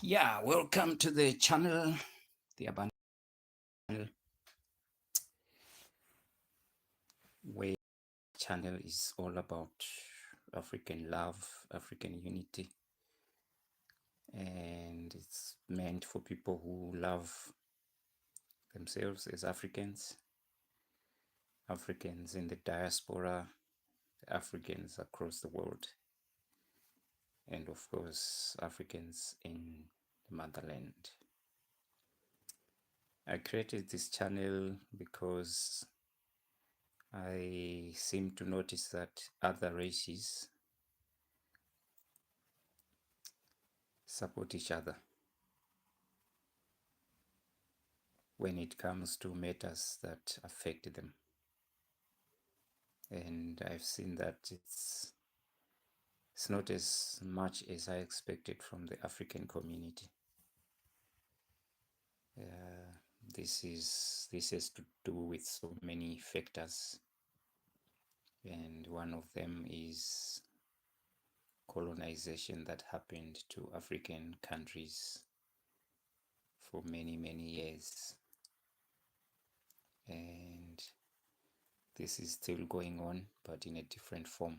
Yeah, welcome to the channel. The Abundant channel, where channel is all about African love, African unity, and it's meant for people who love themselves as Africans, Africans in the diaspora, Africans across the world, and of course, Africans in the motherland. I created this channel because I seem to notice that other races support each other when it comes to matters that affect them. And I've seen that it's not as much as I expected from the African community. This has to do with so many factors, and one of them is colonization that happened to African countries for many years, and this is still going on, but in a different form.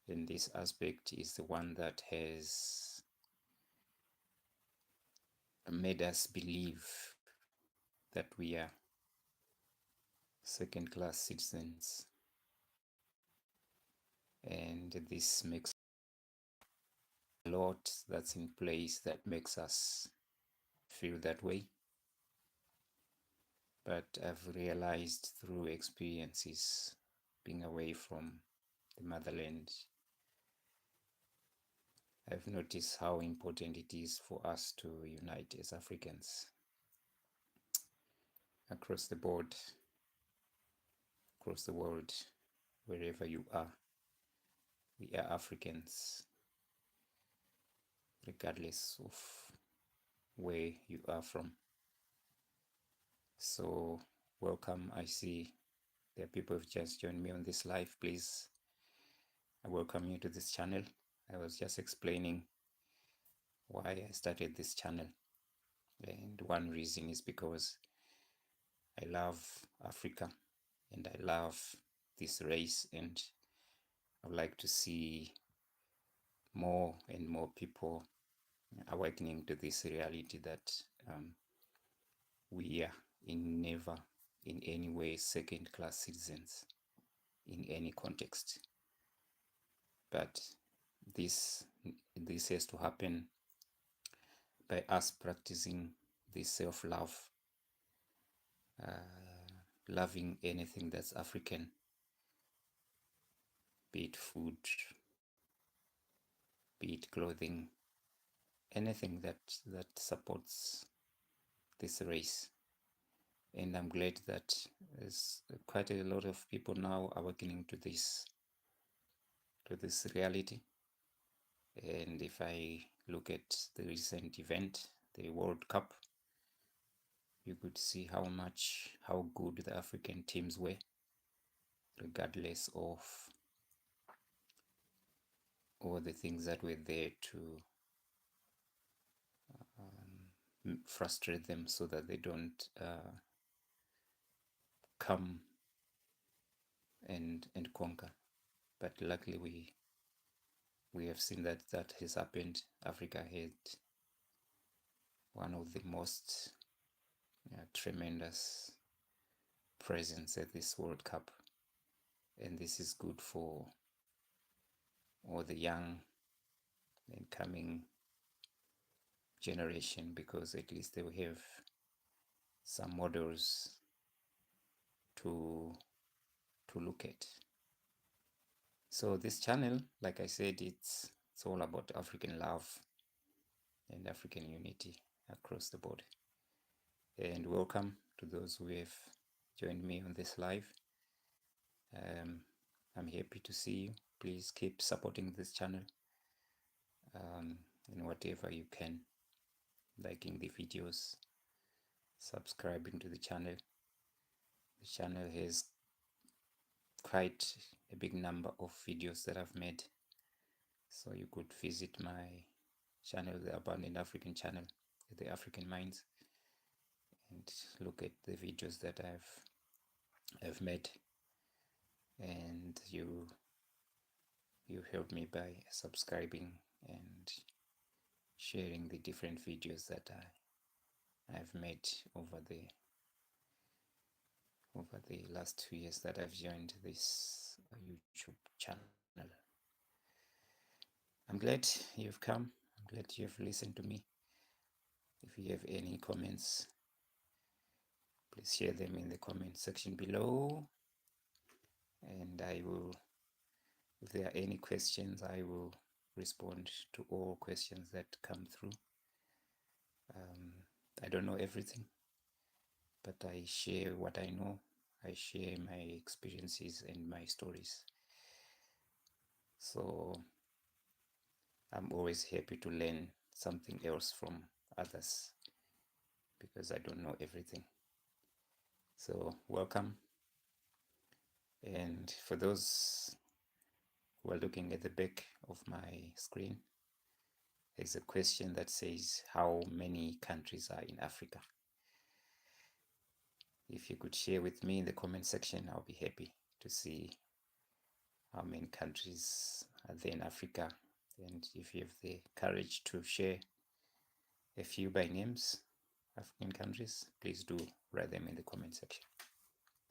And this aspect is the one that has made us believe that we are second-class citizens, and this makes a lot that's in place that makes us feel that way. But I've realized through experiences being away from the motherland, I've noticed how important it is for us to unite as Africans across the board, across the world, wherever you are. We are Africans, regardless of where you are from. So welcome. I see there are people who've just joined me on this live. Please, I welcome you to this channel. I was just explaining why I started this channel, and one reason is because I love Africa and I love this race, and I would like to see more and more people awakening to this reality that we are never in any way second-class citizens in any context. But this has to happen by us practicing this self-love, loving anything that's African, be it food, be it clothing, anything that supports this race. And I'm glad that there's quite a lot of people now awakening to this reality. And if I look at the recent event, the World Cup, you could see how good the African teams were, regardless of all the things that were there to frustrate them so that they don't come and conquer. But luckily we have seen that has happened. Africa had one of the most tremendous presence at this World Cup, and this is good for all the young and coming generation, because at least they will have some models to look at. So this channel, like I said, it's all about African love and African unity across the board. And welcome to those who have joined me on this live. I'm happy to see you. Please keep supporting this channel in whatever you can, liking the videos, subscribing to the channel. The channel has quite a big number of videos that I've made, so you could visit my channel, the Abundant African channel, the African Minds, and look at the videos that I've made, and you help me by subscribing and sharing the different videos that I've made over the last 2 years that I've joined this YouTube channel. I'm glad you've come. I'm glad you've listened to me. If you have any comments, please share them in the comment section below. And I will, if there are any questions, I will respond to all questions that come through. I don't know everything, but I share what I know. I share my experiences and my stories. So I'm always happy to learn something else from others because I don't know everything. So welcome. And for those who are looking at the back of my screen, there's a question that says, how many countries are in Africa? If you could share with me in the comment section, I'll be happy to see how many countries are there in Africa. And if you have the courage to share a few by names, African countries, please do write them in the comment section.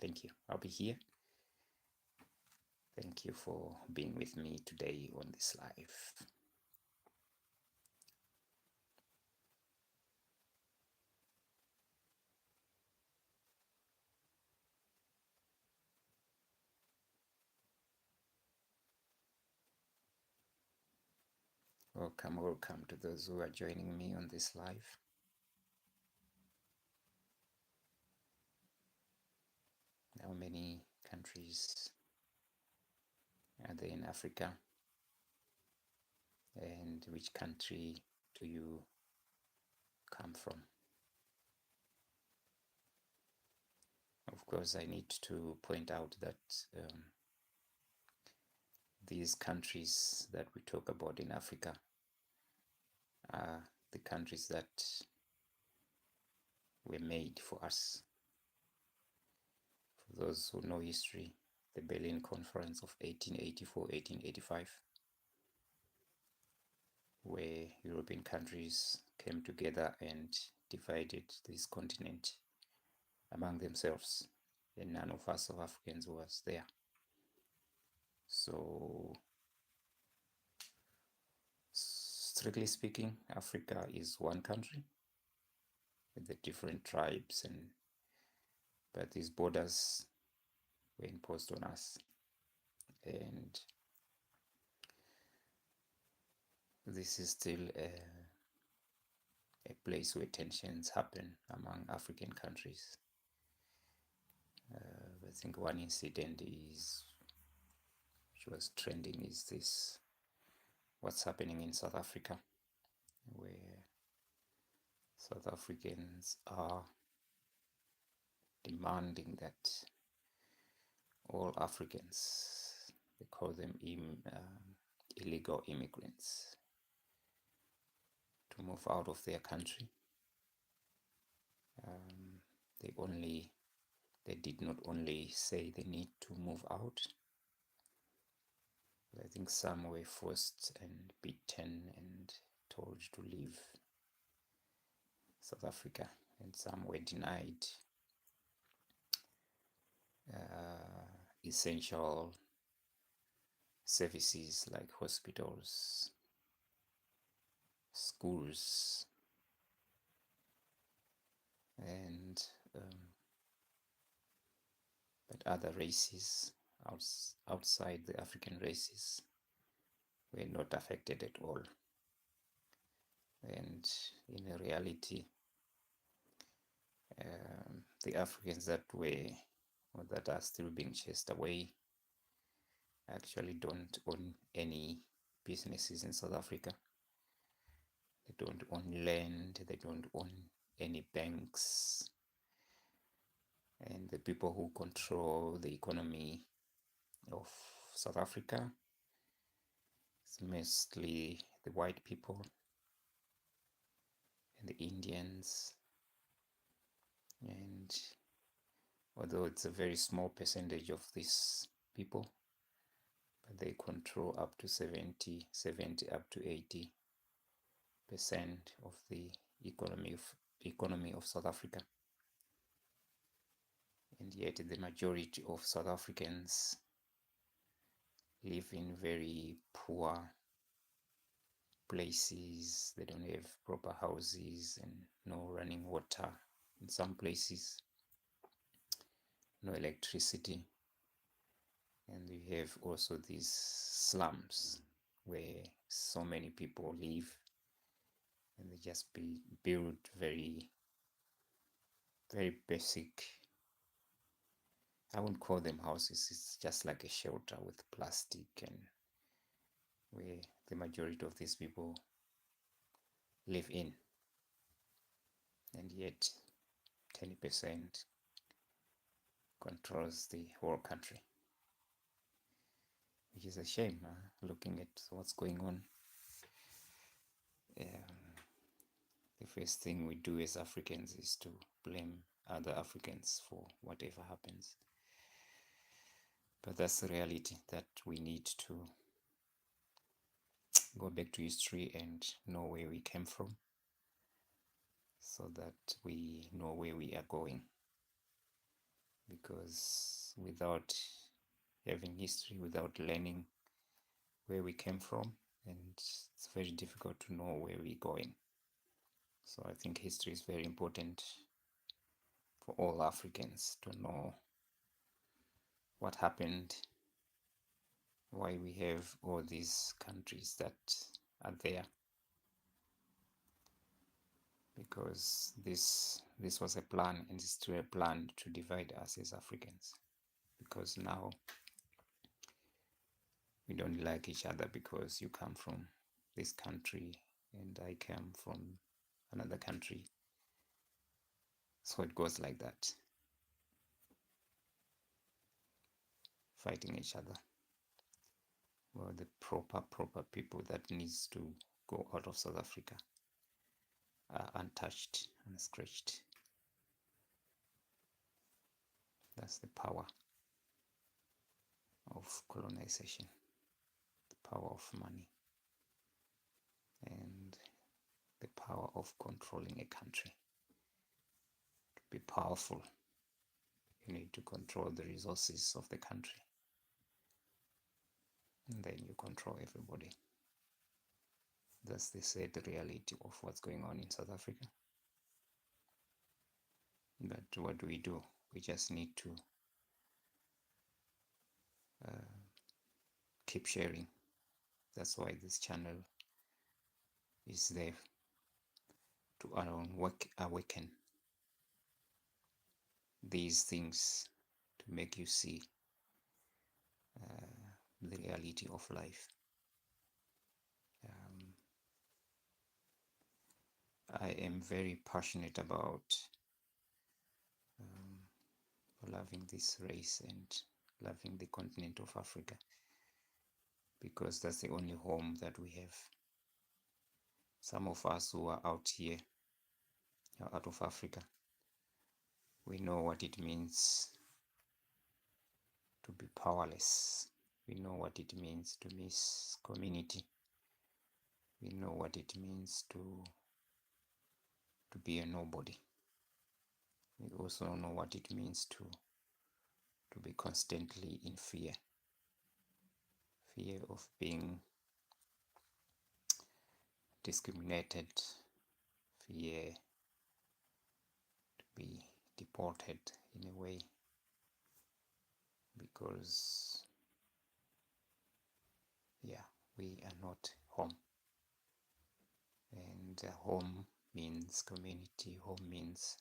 Thank you. I'll be here. Thank you for being with me today on this live. Welcome to those who are joining me on this live. How many countries are there in Africa? And which country do you come from? Of course, I need to point out that these countries that we talk about in Africa are the countries that were made for us. For those who know history, the Berlin Conference of 1884-1885, where European countries came together and divided this continent among themselves, and none of us South Africans was there. So, strictly speaking, Africa is one country with the different tribes, but these borders were imposed on us, and this is still a place where tensions happen among African countries. I think one incident which was trending is this, what's happening in South Africa, where South Africans are demanding that all Africans, they call them illegal immigrants, to move out of their country. They did not only say they need to move out, but I think some were forced and beaten and told to leave South Africa, and some were denied essential services like hospitals, schools, and but other races outside the African races were not affected at all. And in reality, the Africans that are still being chased away actually don't own any businesses in South Africa. They don't own land, they don't own any banks. And the people who control the economy of South Africa is mostly the white people the Indians, and although it's a very small percentage of these people, but they control up to 70 up to 80% of the economy of South Africa. And yet the majority of South Africans live in very poor places. They don't have proper houses and no running water. In some places, no electricity. And we have also these slums where so many people live, and they just build very, very basic. I wouldn't call them houses. It's just like a shelter with plastic, and where the majority of these people live in. And yet 20% controls the whole country, which is a shame, looking at what's going on. The first thing we do as Africans is to blame other Africans for whatever happens. But that's the reality, that we need to go back to history and know where we came from, so that we know where we are going. Because without having history, without learning where we came from, and it's very difficult to know where we're going. So I think history is very important for all Africans to know what happened, why we have all these countries that are there. Because this was a plan, and it's still a plan to divide us as Africans. Because now we don't like each other because you come from this country and I come from another country. So it goes like that, fighting each other. Well, the proper people that needs to go out of South Africa are untouched, unscratched. That's the power of colonization, the power of money, and the power of controlling a country. To be powerful, you need to control the resources of the country, and then you control everybody. That's the sad reality of what's going on in South Africa. But what do? We just need to keep sharing. That's why this channel is there, to awaken these things, to make you see the reality of life. I am very passionate about loving this race and loving the continent of Africa, because that's the only home that we have. Some of us who are out here, out of Africa, we know what it means to be powerless. We know what it means to miss community. We know what it means to be a nobody. We also know what it means to be constantly in fear of being discriminated, fear to be deported in a way, because we are not home. And home means community, home means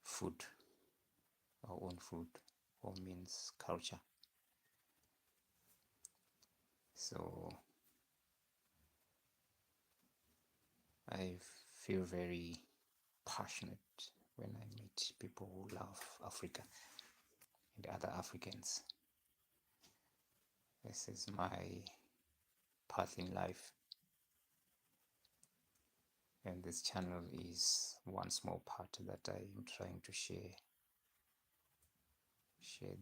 food, our own food, home means culture. So I feel very passionate when I meet people who love Africa and other Africans. This is my path in life. And this channel is one small part that I am trying to share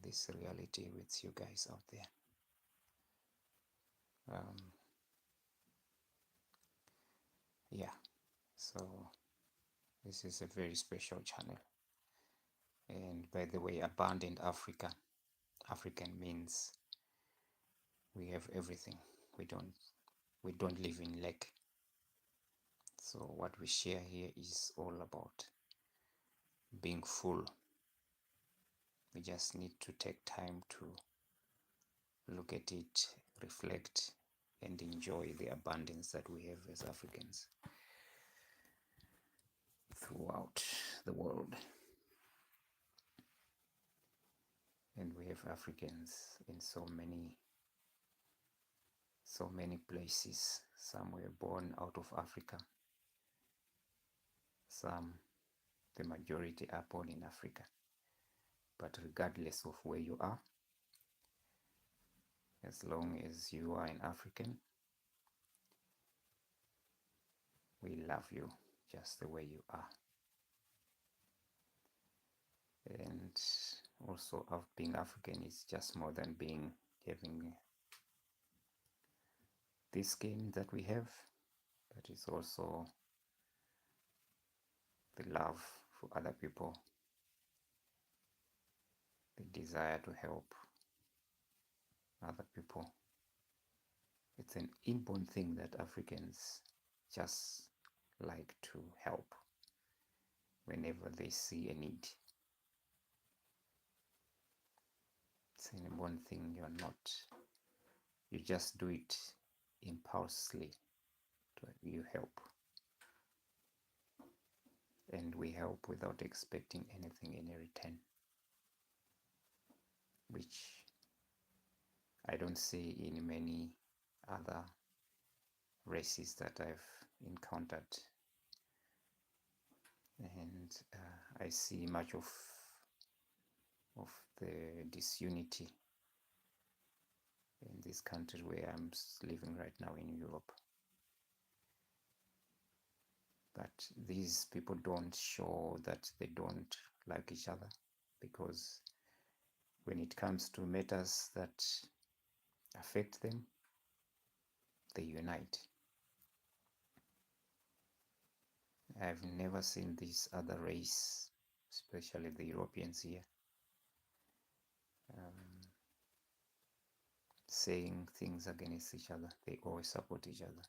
this reality with you guys out there. Yeah, so this is a very special channel. And by the way, Abundant African means we have everything. We don't live in lack. So what we share here is all about being full. We just need to take time to look at it, reflect, and enjoy the abundance that we have as Africans throughout the world. And we have Africans in so many places. Some were born out of Africa. Some, the majority, are born in Africa. But regardless of where you are, as long as you are an African, we love you just the way you are. And also, being African is just more than having this skin that we have, but it's also the love for other people, the desire to help other people. It's an inborn thing that Africans just like to help whenever they see a need. It's an inborn thing. You just do it impulsively. You help. And we help without expecting anything in return, which I don't see in many other races that I've encountered. And I see much of the disunity in this country where I'm living right now in Europe. But these people don't show that they don't like each other, because when it comes to matters that affect them, they unite. I've never seen this other race, especially the Europeans here, saying things against each other. They always support each other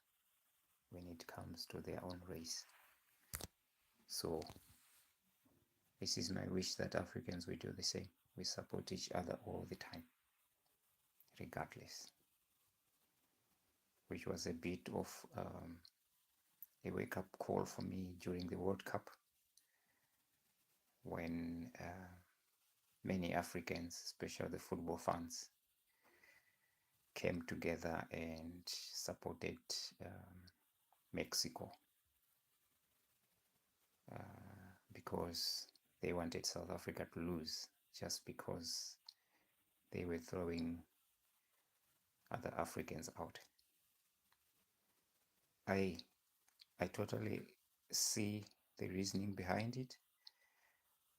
when it comes to their own race. So this is my wish, that Africans will do the same. We support each other all the time, regardless. Which was a bit of a wake-up call for me during the World Cup, when many Africans, especially the football fans, came together and supported Mexico because they wanted South Africa to lose, just because they were throwing other Africans out. I totally see the reasoning behind it,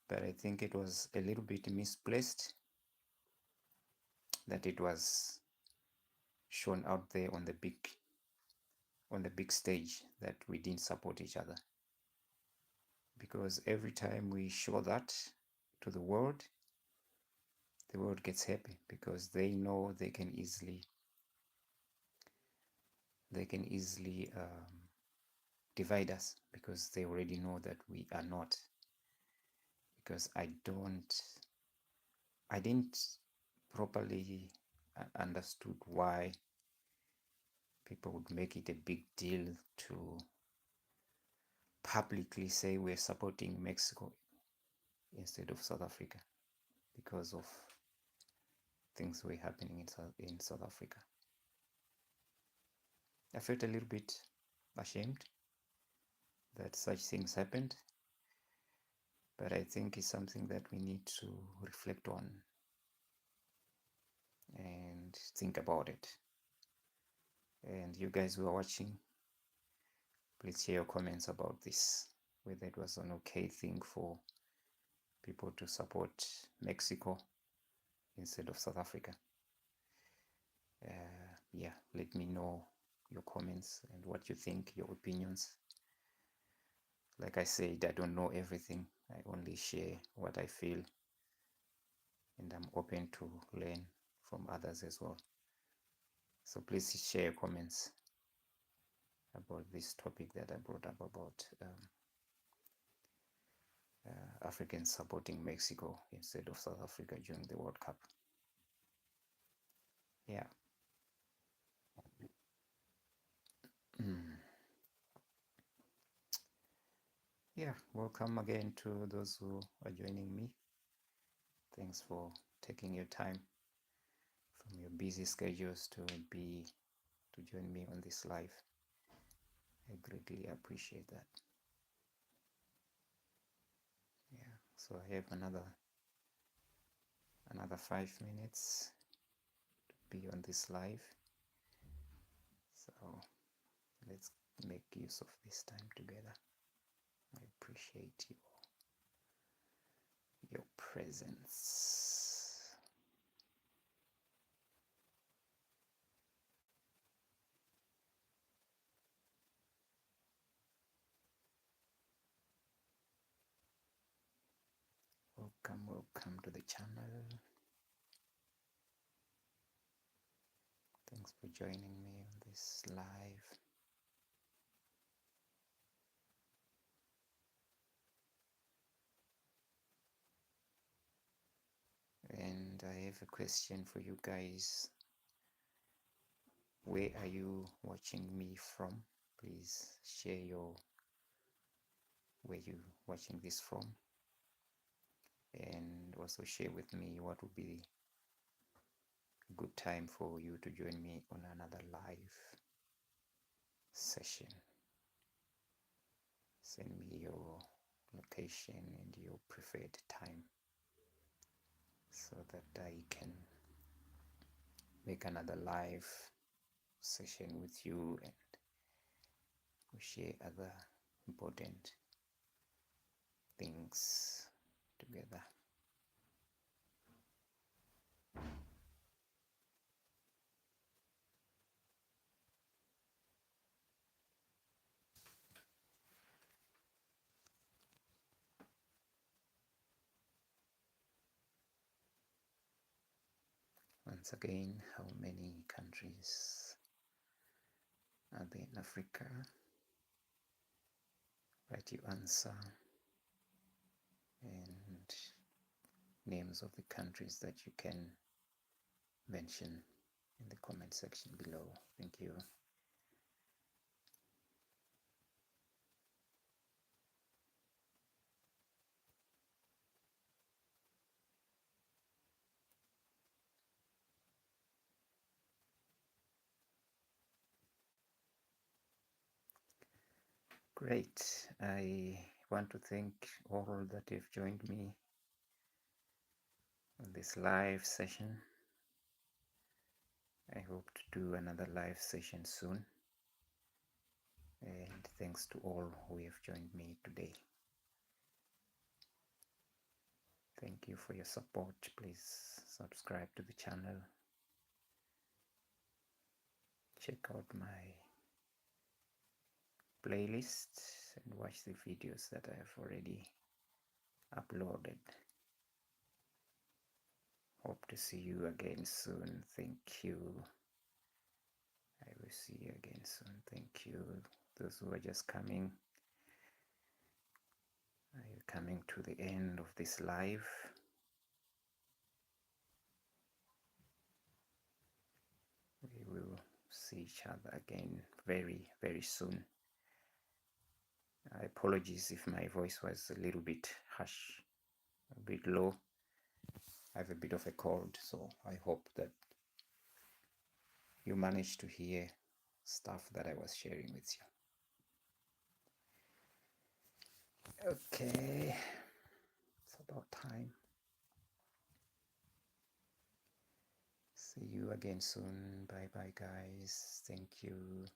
but I think it was a little bit misplaced, that it was shown out there on the big stage that we didn't support each other. Because every time we show that to the world gets happy, because they know they can easily divide us, because they already know that we are not. Because I didn't properly understood why people would make it a big deal to publicly say we're supporting Mexico instead of South Africa, because of things were happening in South Africa. I felt a little bit ashamed that such things happened, but I think it's something that we need to reflect on and think about it. And you guys who are watching, Please share your comments about this, whether it was an okay thing for people to support Mexico instead of South Africa. Yeah, let me know your comments and what you think, your opinions. Like I said, I don't know everything. I only share what I feel, and I'm open to learn from others as well. So please share your comments about this topic that I brought up about Africans supporting Mexico instead of South Africa during the World Cup. Yeah. Yeah, welcome again to those who are joining me. Thanks for taking your time from your busy schedules to join me on this live. I greatly appreciate that. Yeah, so I have another 5 minutes to be on this live. So let's make use of this time together. I appreciate your presence. Welcome to the channel. Thanks for joining me on this live. And I have a question for you guys. Where are you watching me from? Please share where you watching this from, and also share with me what would be a good time for you to join me on another live session. Send me your location and your preferred time so that I can make another live session with you and we share other important things together. Once again, how many countries are there in Africa? Write your answer and names of the countries that you can mention in the comment section below. Thank you. Great. I want to thank all that have joined me on this live session. I hope to do another live session soon. And thanks to all who have joined me today. Thank you for your support. Please subscribe to the channel. Check out my playlist and watch the videos that I have already uploaded. Hope to see you again soon. Thank you. I will see you again soon. Thank you. Those who are just coming, are you coming to the end of this live? We will see each other again very, very soon. Apologies if my voice was a little bit harsh, a bit low. I have a bit of a cold, so I hope that you managed to hear stuff that I was sharing with you. Okay, it's about time. See you again soon. Bye bye, guys. Thank you.